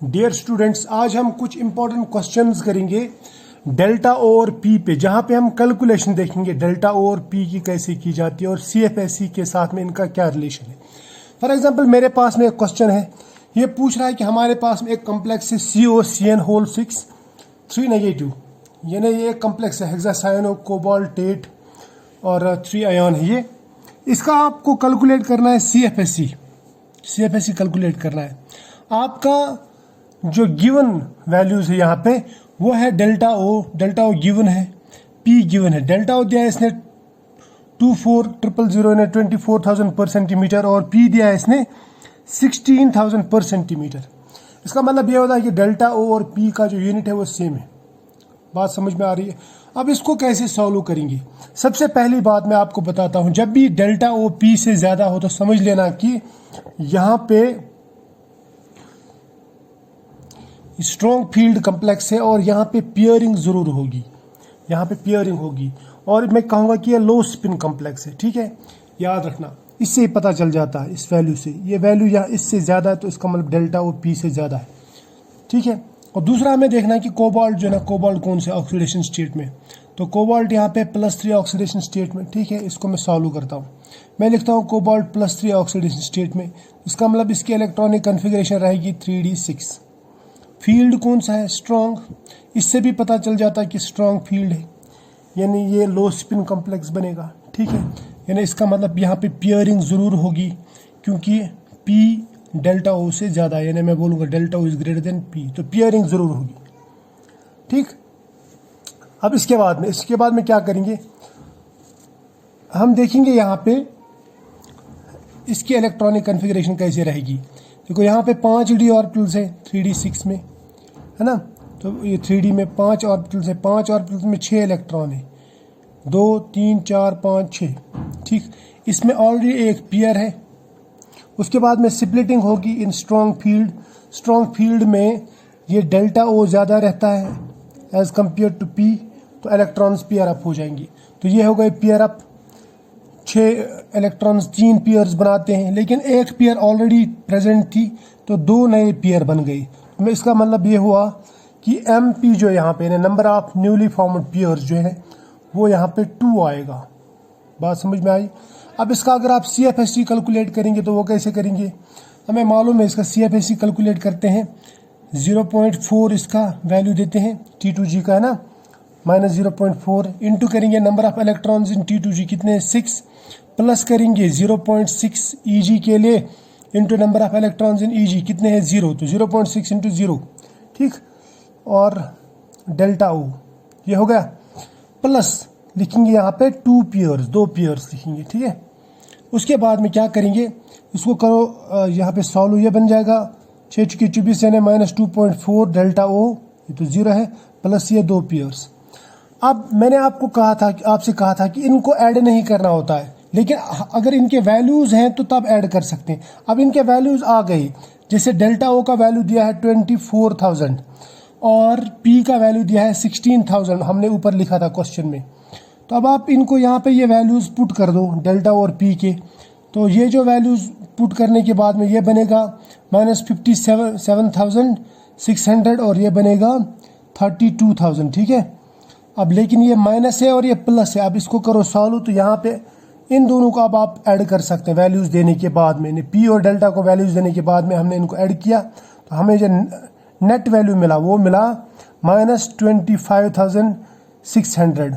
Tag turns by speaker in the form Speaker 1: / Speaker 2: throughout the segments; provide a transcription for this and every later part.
Speaker 1: Dear students, आज हम कुछ इंपॉर्टेंट क्वेश्चंस करेंगे डेल्टा ओ और पी पे, जहां पे हम कैलकुलेशन देखेंगे डेल्टा ओ और पी की कैसे की जाती है और सीएफएससी के साथ में इनका क्या रिलेशन है। फॉर एग्जांपल मेरे पास में एक क्वेश्चन है, ये पूछ रहा है कि हमारे पास में एक कम्प्लेक्स है COCN होल 6 3 नेगेटिव, यानी ये एक कम्प्लेक्स है हेक्सासाइनो कोबाल्टेट और 3 आयन है। ये इसका आपको कैलकुलेट करना है सीएफएससी कैलकुलेट करना है। आपका जो गिवन वैल्यूज है यहाँ पे वो है डेल्टा ओ गिवन है, पी गिवन है। डेल्टा ओ दिया है इसने 24,000 ने 24,000 पर सेंटीमीटर और पी दिया है इसने 16,000 पर सेंटीमीटर। इसका मतलब ये होता है कि डेल्टा ओ और पी का जो यूनिट है वो सेम है। बात समझ में आ रही है? अब इसको कैसे सॉल्व करेंगे? सबसे पहली बात मैं आपको बताता हूं, जब भी डेल्टा ओ पी से ज्यादा हो तो समझ लेना कि यहां पे स्ट्रॉन्ग फील्ड कम्प्लेक्स है और यहाँ पे पियरिंग जरूर होगी, यहाँ पे पियरिंग होगी। और मैं कहूँगा कि ये लो स्पिन कम्प्लेक्स है, ठीक है, याद रखना। इससे ही पता चल जाता है इस वैल्यू से, ये वैल्यू यहाँ इससे ज़्यादा है तो इसका मतलब डेल्टा ओ पी से ज़्यादा है, ठीक है। और दूसरा हमें देखना है कि कोबाल्ट जो है ना, कोबाल्ट कौन से ऑक्सीडेशन स्टेट में, तो कोबाल्ट यहाँ पे +3 ऑक्सीडेशन स्टेट में, ठीक है। इसको मैं सॉल्व करता हूँ, मैं लिखता हूँ कोबाल्ट +3 ऑक्सीडेशन स्टेट में। इसका मतलब इसकी इलेक्ट्रॉनिक कन्फिग्रेशन रहेगी 3d6। फील्ड कौन सा है? स्ट्रॉन्ग। इससे भी पता चल जाता है कि स्ट्रॉन्ग फील्ड है, यानी ये लो स्पिन कॉम्प्लेक्स बनेगा, ठीक है। यानी इसका मतलब यहाँ पे पियरिंग जरूर होगी क्योंकि पी डेल्टा ओ से ज़्यादा है, यानी मैं बोलूँगा delta O is greater than P, तो पियरिंग जरूर होगी, ठीक। अब इसके बाद में क्या करेंगे, हम देखेंगे यहाँ पे इसकी इलेक्ट्रॉनिक कन्फिग्रेशन कैसे रहेगी। देखो यहाँ पे 5d ऑर्बिटल्स है 3d6 में, है ना, तो ये 3d में 5 ऑर्बिटल्स है, 5 ऑर्बिटल्स में 6 इलेक्ट्रॉन है, 2 3 4 5 6, ठीक। इसमें ऑलरेडी एक पेयर है। उसके बाद में स्प्लिटिंग होगी इन स्ट्रॉन्ग फील्ड में ये डेल्टा ओ ज़्यादा रहता है एज कम्पेयर टू पी, तो इलेक्ट्रॉन्स पेयर अप हो जाएंगी। तो ये हो गए पेयर अप, 6 इलेक्ट्रॉन्स 3 पेयर्स बनाते हैं, लेकिन एक पेयर ऑलरेडी प्रेजेंट थी तो 2 नए पेयर बन गई। तो इसका मतलब ये हुआ कि MP जो यहाँ पे number of newly formed pairs जो है वो यहाँ पे 2 आएगा। बात समझ में आई? अब इसका अगर आप CFSC कैलकुलेट करेंगे तो वो कैसे करेंगे? हमें मालूम है इसका CFSC कैलकुलेट करते हैं, 0.4 इसका वैल्यू देते हैं, T2G का है ना, -0.4 इंटू करेंगे number of electrons in T2G कितने 6, प्लस करेंगे 0.6 EG के लिए into number of electrons in EG कितने हैं 0, तो 0.6 इंटू 0, ठीक। और डेल्टा ओ ये हो गया, प्लस लिखेंगे यहाँ पे 2 पेयर्स लिखेंगे, ठीक है। उसके बाद में क्या करेंगे, इसको करो यहाँ पे सॉल्व, ये बन जाएगा 6×24 यानी -2.4 डेल्टा ओ, ये तो 0 है, प्लस ये 2 पेयर्स। अब मैंने आपसे कहा था कि इनको ऐड नहीं करना होता है, लेकिन अगर इनके वैल्यूज हैं तो तब ऐड कर सकते हैं। अब इनके वैल्यूज आ गई, जैसे डेल्टा ओ का वैल्यू दिया है 24,000 और पी का वैल्यू दिया है 16,000, हमने ऊपर लिखा था क्वेश्चन में। तो अब आप इनको यहाँ पे ये वैल्यूज पुट कर दो डेल्टा और पी के, तो ये जो वैल्यूज पुट करने के बाद में ये बनेगा -57,600 और ये बनेगा 32,000, ठीक है। अब लेकिन ये माइनस है और ये प्लस है, अब इसको करो सॉल्व, तो यहाँ पे इन दोनों को अब आप ऐड कर सकते हैं वैल्यूज देने के बाद में, पी और डेल्टा को वैल्यूज देने के बाद में हमने इनको ऐड किया, तो हमें जो नेट वैल्यू मिला वो मिला -25,600।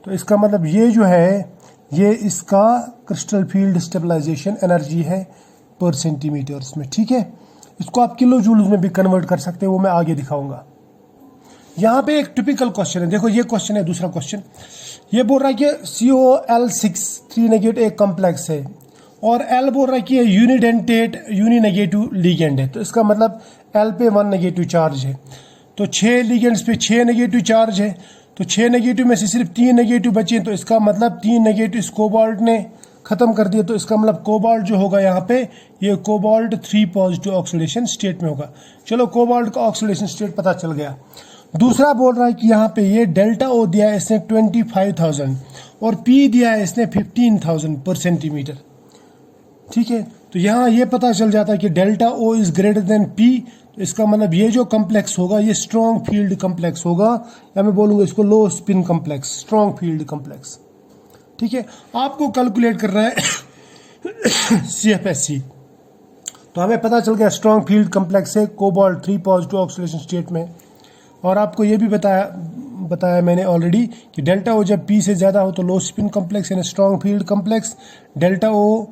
Speaker 1: तो इसका मतलब ये जो है ये इसका क्रिस्टल फील्ड स्टेबलाइजेशन एनर्जी है पर सेंटीमीटर्स में, ठीक है। इसको आप किलो जूल्स में भी कन्वर्ट कर सकते हैं, वो मैं आगे दिखाऊंगा। यहाँ पे एक टिपिकल क्वेश्चन है, देखो ये क्वेश्चन है, दूसरा क्वेश्चन ये बोल रहा है कि COL6 3 नेगेटिव एक कॉम्प्लेक्स है और L बोल रहा है कि यूनिडेंटेट यूनिनेगेटिव लिगेंड है, तो इसका मतलब L पे 1 नेगेटिव चार्ज है, तो 6 लिगेंड्स पे 6 नेगेटिव चार्ज है, तो 6 नेगेटिव में से सिर्फ 3 नेगेटिव बचे, तो इसका मतलब 3 नेगेटिव इस कोबाल्ट ने खत्म कर दिया, तो इसका मतलब कोबाल्ट जो होगा यहाँ पे ये कोबाल्ट 3 पॉजिटिव ऑक्सीडेशन स्टेट में होगा। चलो कोबाल्ट का ऑक्सीडेशन स्टेट पता चल गया। दूसरा बोल रहा है कि यहाँ पे ये डेल्टा ओ दिया है इसने 25,000 और पी दिया है इसने 15,000 पर सेंटीमीटर, ठीक है। तो यहाँ ये पता चल जाता है कि delta O is greater than P. तो इसका मतलब ये जो कम्प्लेक्स होगा ये स्ट्रॉन्ग फील्ड कम्प्लेक्स होगा, या मैं बोलूँगा इसको लो spin complex, strong field complex. ठीक है, आपको कैलकुलेट करना है CFSE। तो हमें पता चल गया स्ट्रॉन्ग फील्ड कम्प्लेक्स है कोबाल्ट 3 पॉजिटिव ऑक्सीडेशन स्टेट में। और आपको ये भी बताया मैंने ऑलरेडी कि डेल्टा ओ जब पी से ज़्यादा हो तो लो स्पिन कम्प्लेक्स यानी strong field complex, delta O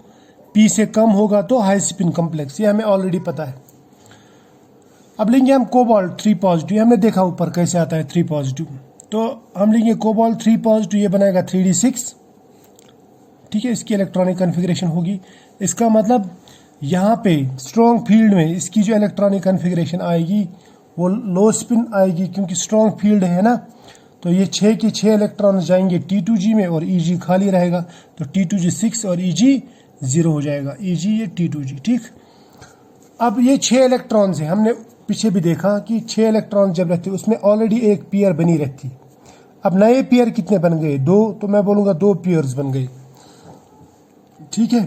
Speaker 1: P से कम होगा तो हाई स्पिन कम्प्लेक्स, ये हमें ऑलरेडी पता है। अब लेंगे हम कोबाल्ट 3 पॉजिटिव, हमने देखा ऊपर कैसे आता है 3 पॉजिटिव। तो हम लेंगे कोबाल्ट 3 पॉजिटिव, ये बनाएगा 3d6। ठीक है, इसकी इलेक्ट्रॉनिक कन्फिग्रेशन होगी। इसका मतलब यहाँ पे स्ट्रॉन्ग फील्ड में इसकी जो इलेक्ट्रॉनिक कन्फिग्रेशन आएगी वो लो स्पिन आएगी, क्योंकि स्ट्रॉन्ग फील्ड है ना। तो ये 6 के 6 इलेक्ट्रॉन जाएंगे T2G में और Eg खाली रहेगा, तो T2G 6 और Eg 0 हो जाएगा, Eg ये T2G। ठीक, अब ये 6 इलेक्ट्रॉन्स हैं, हमने पीछे भी देखा कि 6 इलेक्ट्रॉन जब रहते उसमें ऑलरेडी एक पेयर बनी रहती। अब नए पेयर कितने बन गए? 2, तो मैं बोलूँगा 2 पेयर्स बन गए। ठीक है,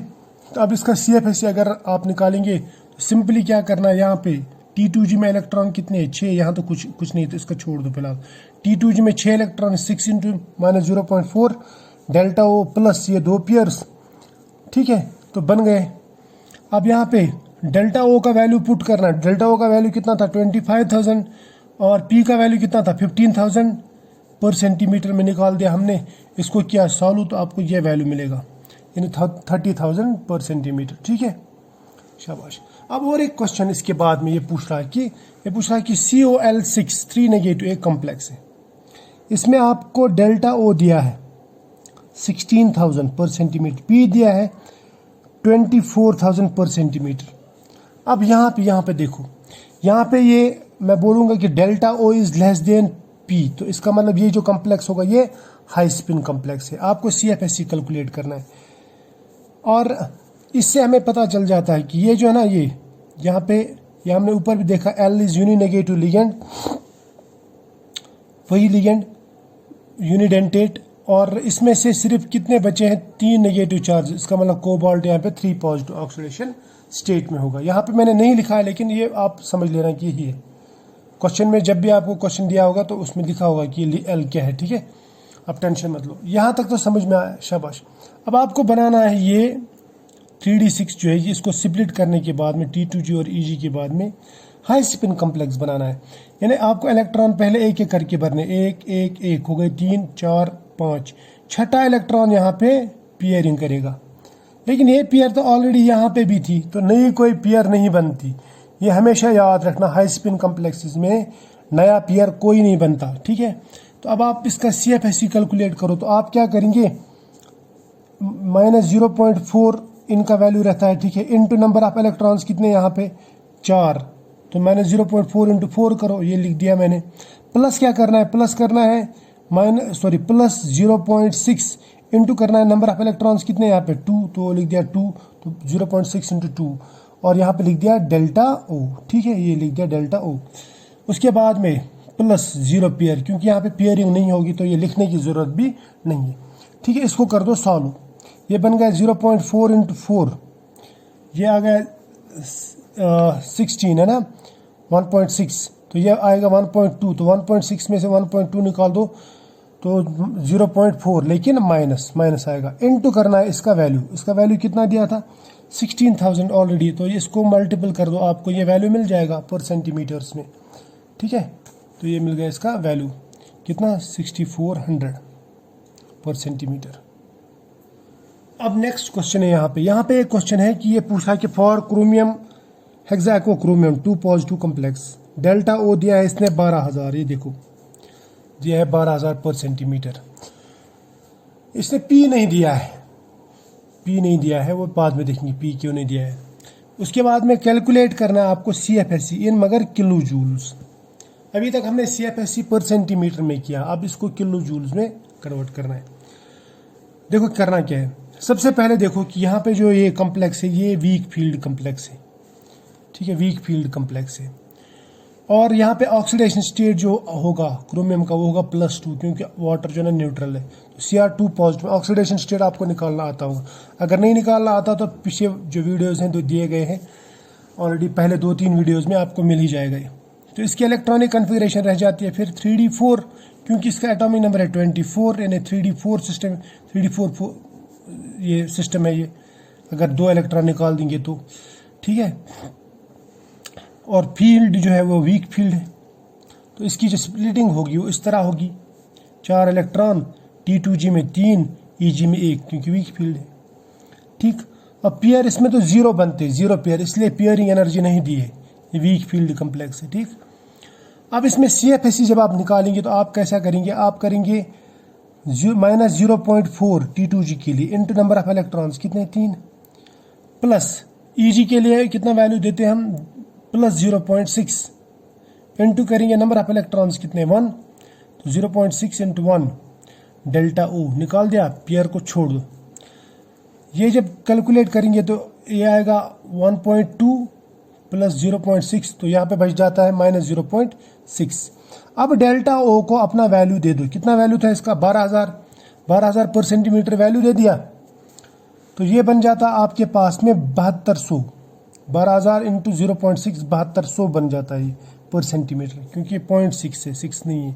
Speaker 1: तो अब इसका CFSE अगर आप निकालेंगे तो सिंपली क्या करना है, यहाँ पे T2G में इलेक्ट्रॉन कितने हैं? 6, यहाँ तो कुछ नहीं, तो इसका छोड़ दो फिलहाल। T2G में 6 electron, 6 into -0.4 delta O plus ये 2 पेयर्स। ठीक है, तो बन गए। अब यहाँ पे डेल्टा ओ का वैल्यू पुट करना है। डेल्टा ओ का वैल्यू कितना था? 25,000 और पी का वैल्यू कितना था? 15,000 पर सेंटीमीटर में निकाल दिया हमने। इसको किया सॉल्व तो आपको यह वैल्यू मिलेगा, यानी 30,000 पर सेंटीमीटर। ठीक है, शाबाश। अब और एक क्वेश्चन इसके बाद में ये पूछ रहा है कि COL6 3 नेगेटिव एक कॉम्प्लेक्स है, इसमें आपको डेल्टा ओ दिया है 16,000 पर सेंटीमीटर, पी दिया है 24,000 पर सेंटीमीटर। अब यहाँ पे देखो, यहाँ पे ये मैं बोलूँगा कि delta O is less than P, तो इसका मतलब ये जो कॉम्प्लेक्स होगा ये हाई स्पिन कॉम्प्लेक्स है। आपको CFSE कैलकुलेट करना है, और इससे हमें पता चल जाता है कि ये जो है ना, ये यहाँ पे ये हमने ऊपर भी देखा, L is uninegative ligand, वही लिगेंड यूनिडेंटेट, और इसमें से सिर्फ कितने बचे हैं? 3 नेगेटिव चार्ज। इसका मतलब कोबाल्ट यहाँ पे 3 पॉजिटिव ऑक्सीडेशन स्टेट में होगा। यहाँ पे मैंने नहीं लिखा है, लेकिन ये आप समझ लेना कि यही है। क्वेश्चन में जब भी आपको क्वेश्चन दिया होगा तो उसमें लिखा होगा कि L क्या है। ठीक है, अब टेंशन मत लो, यहाँ तक तो समझ में आया, शाबाश। अब आपको बनाना है ये 3d6 जो है, इसको स्प्लिट करने के बाद में T2G और Eg के बाद में हाई स्पिन कम्प्लेक्स बनाना है। यानी आपको इलेक्ट्रॉन पहले एक एक करके भरने, एक हो गए 3 4 5, छठा इलेक्ट्रॉन यहाँ पे पेयरिंग करेगा। लेकिन ये पेयर तो ऑलरेडी यहाँ पे भी थी, तो नई कोई पेयर नहीं बनती। ये हमेशा याद रखना, हाई स्पिन कम्प्लेक्सेस में नया पेयर कोई नहीं बनता। ठीक है, तो अब आप इसका CFSE कैलकुलेट करो, तो आप क्या करेंगे? -0.4 इनका वैल्यू रहता है। ठीक है, इनटू नंबर ऑफ इलेक्ट्रॉन्स कितने यहाँ पे? 4, तो -0.4 इंटू 4 करो, ये लिख दिया मैंने। प्लस क्या करना है? प्लस करना है प्लस 0.6 इंटू करना है नंबर ऑफ इलेक्ट्रॉन्स कितने यहाँ पे? 2, तो लिख दिया 2, तो 0.6 इंटू 2, और यहाँ पे लिख दिया डेल्टा ओ। ठीक है, ये लिख दिया डेल्टा ओ। उसके बाद में प्लस 0 पेयर, क्योंकि यहाँ पे पेयरिंग नहीं होगी तो ये लिखने की ज़रूरत भी नहीं है। ठीक है, इसको कर दो सॉल्व। ये बन गया 0.4 इंटू 4, ये आ गया 16 है ना, 1.6, तो ये आएगा 1.2, तो 1.6 में से 1.2 निकाल दो तो 0.4, लेकिन माइनस आएगा। इनटू करना है इसका वैल्यू कितना दिया था? 16,000 ऑलरेडी, तो इसको मल्टीपल कर दो, आपको ये वैल्यू मिल जाएगा पर सेंटीमीटर्स में। ठीक है, तो ये मिल गया इसका वैल्यू कितना? 6400 पर सेंटीमीटर। अब नेक्स्ट क्वेश्चन है यहाँ पे एक क्वेश्चन है कि ये पूछा कि for chromium hexachromium 2 positive complex delta O दिया है इसने 12,000, ये देखो दिया है 12,000 पर सेंटीमीटर। इसने पी नहीं दिया है, वो बाद में देखेंगे पी क्यों नहीं दिया है। उसके बाद में कैलकुलेट करना है आपको CFSE इन मगर किलो जूल्स। अभी तक हमने CFSE पर सेंटीमीटर में किया, अब इसको किलो जूल्स में कन्वर्ट करना है। देखो करना क्या है, सबसे पहले देखो कि यहाँ पे जो ये कॉम्प्लेक्स है ये वीक फील्ड कॉम्प्लेक्स है। ठीक है, वीक फील्ड कॉम्प्लेक्स है। और यहाँ पे ऑक्सीडेशन स्टेट जो होगा क्रोमियम का वो होगा +2, क्योंकि वाटर जो है ना न्यूट्रल है। तो Cr2 पॉजिटिव। ऑक्सीडेशन स्टेट आपको निकालना आता होगा, अगर नहीं निकालना आता तो पीछे जो वीडियोज़ हैं तो दिए गए हैं ऑलरेडी, पहले 2-3 वीडियोज़ में आपको मिल ही जाएगा ये। तो इसकी इलेक्ट्रॉनिक कन्फिगरेशन रह जाती है फिर 3d4, क्योंकि इसका एटॉमिक नंबर है 24, यानी 3d4 सिस्टम, 3d4 ये सिस्टम है ये, अगर 2 इलेक्ट्रॉन निकाल देंगे तो, ठीक है। और फील्ड जो है वो वीक फील्ड है, तो इसकी जो स्प्लिटिंग होगी वो इस तरह होगी, 4 इलेक्ट्रॉन T2G में 3, EG में 1, क्योंकि वीक फील्ड है, ठीक। अब पेयर इसमें तो 0 बनते, 0 पेयर, इसलिए पेयरिंग एनर्जी नहीं दी है, ये वीक फील्ड कम्प्लेक्स है, ठीक। अब इसमें CFSE जब आप निकालेंगे तो आप कैसा करेंगे, आप करेंगे -0.4 T2G के लिए इंटू नंबर ऑफ इलेक्ट्रॉन्स कितने 3, प्लस EG के लिए कितना वैल्यू देते हैं हम +0.6 इंटू करेंगे नंबर ऑफ इलेक्ट्रॉन्स कितने 1, तो 0.6 इंटू 1 डेल्टा O निकाल दिया, पेयर को छोड़ दो। ये जब कैलकुलेट करेंगे तो ये आएगा 1.2 + 0.6, तो यहाँ पे बच जाता है -0.6। अब डेल्टा O को अपना वैल्यू दे दो, कितना वैल्यू था इसका 12,000 पर सेंटीमीटर वैल्यू दे दिया, तो ये बन जाता आपके पास में 7200, 12,000 इंटू 0.6 7200 बन जाता है पर सेंटीमीटर, क्योंकि 0.6 है, 6 नहीं है,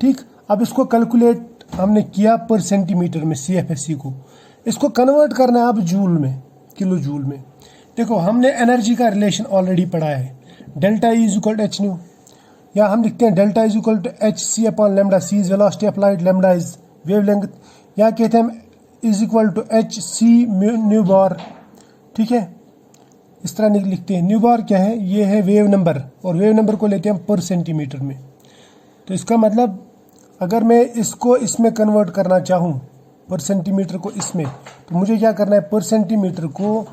Speaker 1: ठीक। अब इसको कैलकुलेट हमने किया पर सेंटीमीटर में CFSE को, इसको कन्वर्ट करना है अब जूल में, किलो जूल में। देखो हमने एनर्जी का रिलेशन ऑलरेडी पढ़ा है, डेल्टा E = h/v, या हम लिखते हैं delta E = hc/λ, c is velocity of light, lambda is wavelength, या कहते हैं = hc μ/, ठीक है, इस तरह लिखते हैं। न्यू क्या है, ये है वेव नंबर, और वेव नंबर को लेते हैं पर सेंटीमीटर में। तो इसका मतलब अगर मैं इसको इसमें कन्वर्ट करना चाहूँ, पर सेंटीमीटर को इसमें, तो मुझे क्या करना है, पर सेंटीमीटर को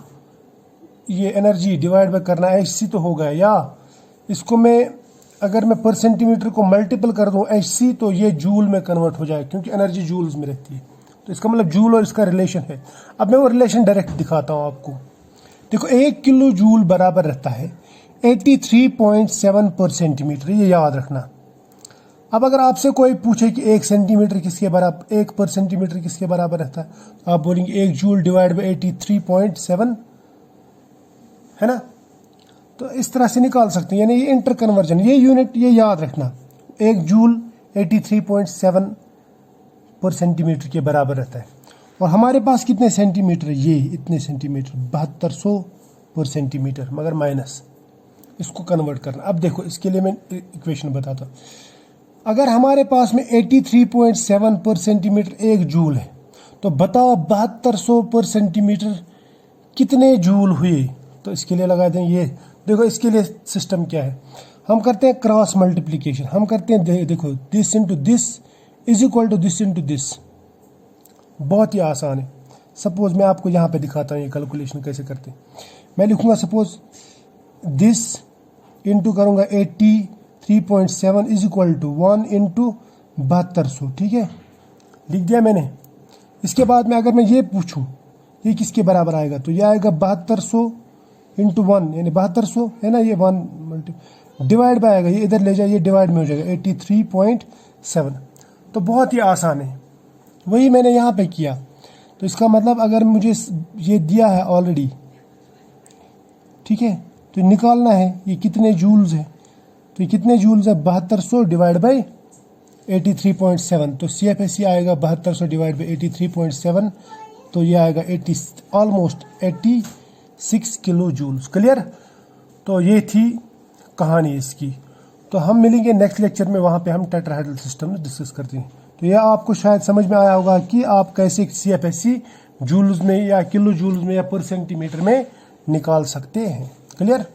Speaker 1: ये एनर्जी डिवाइड बाय करना है, hc तो होगा, या इसको मैं अगर मैं पर सेंटीमीटर को मल्टीपल कर दूँ hc, तो ये जूल में कन्वर्ट हो जाए, क्योंकि एनर्जी जूल्स में रहती है। तो इसका मतलब जूल और इसका रिलेशन है। अब मैं वो रिलेशन डायरेक्ट दिखाता हूँ आपको। देखो 1 किलो जूल बराबर रहता है 83.7 पर सेंटीमीटर, ये याद रखना। अब अगर आपसे कोई पूछे कि 1 सेंटीमीटर किसके बराबर, 1 पर सेंटीमीटर किसके बराबर रहता है, तो आप बोलेंगे 1 जूल डिवाइड बाई 83.7, है ना। तो इस तरह से निकाल सकते हैं, यानी ये इंटर कन्वर्जन, ये यूनिट ये याद रखना, 1 जूल 83.7 पर सेंटीमीटर के बराबर रहता है। और हमारे पास कितने सेंटीमीटर, ये इतने सेंटीमीटर, 7200 पर सेंटीमीटर, मगर माइनस, इसको कन्वर्ट करना। अब देखो इसके लिए मैं इक्वेशन बताता हूँ। अगर हमारे पास में 83.7 पर सेंटीमीटर 1 जूल है, तो बताओ 7200 पर सेंटीमीटर कितने जूल हुए। तो इसके लिए लगा दें ये, देखो इसके लिए सिस्टम क्या है, हम करते हैं क्रॉस मल्टीप्लिकेशन, हम करते हैं देखो this into this is equal to this into this, बहुत ही आसान है। सपोज मैं आपको यहाँ पे दिखाता हूँ ये कैलकुलेशन कैसे करते हैं। मैं लिखूंगा सपोज दिस इंटू करूँगा 83.7 इज इक्वल टू 1 इंटू 7200, ठीक है, लिख दिया मैंने। इसके बाद में अगर मैं ये पूछूं ये किसके बराबर आएगा, तो ये आएगा 7200 इंटू 1, यानी 7200 है ना, ये 1 मल्टी डिवाइड बाय आएगा, ये इधर ले जाए, ये डिवाइड में हो जाएगा 83.7। तो बहुत ही आसान है, वही मैंने यहाँ पे किया। तो इसका मतलब अगर मुझे ये दिया है ऑलरेडी, ठीक है, तो निकालना है ये कितने जूल्स है, तो ये कितने जूल्स है 7200 डिवाइड बाई 83.7, तो CFSE आएगा 7200 डिवाइड बाई 83.7, तो ये आएगा ऑलमोस्ट 86 किलो जूल्स। क्लियर। तो ये थी कहानी इसकी। तो हम मिलेंगे नेक्स्ट लेक्चर में, वहाँ पे हम टेट्राहेड्रल सिस्टम डिस्कस करते हैं। तो यह आपको शायद समझ में आया होगा कि आप कैसे CFSE जूल्स में या किलो जूल्स में या पर सेंटीमीटर में निकाल सकते हैं। क्लियर।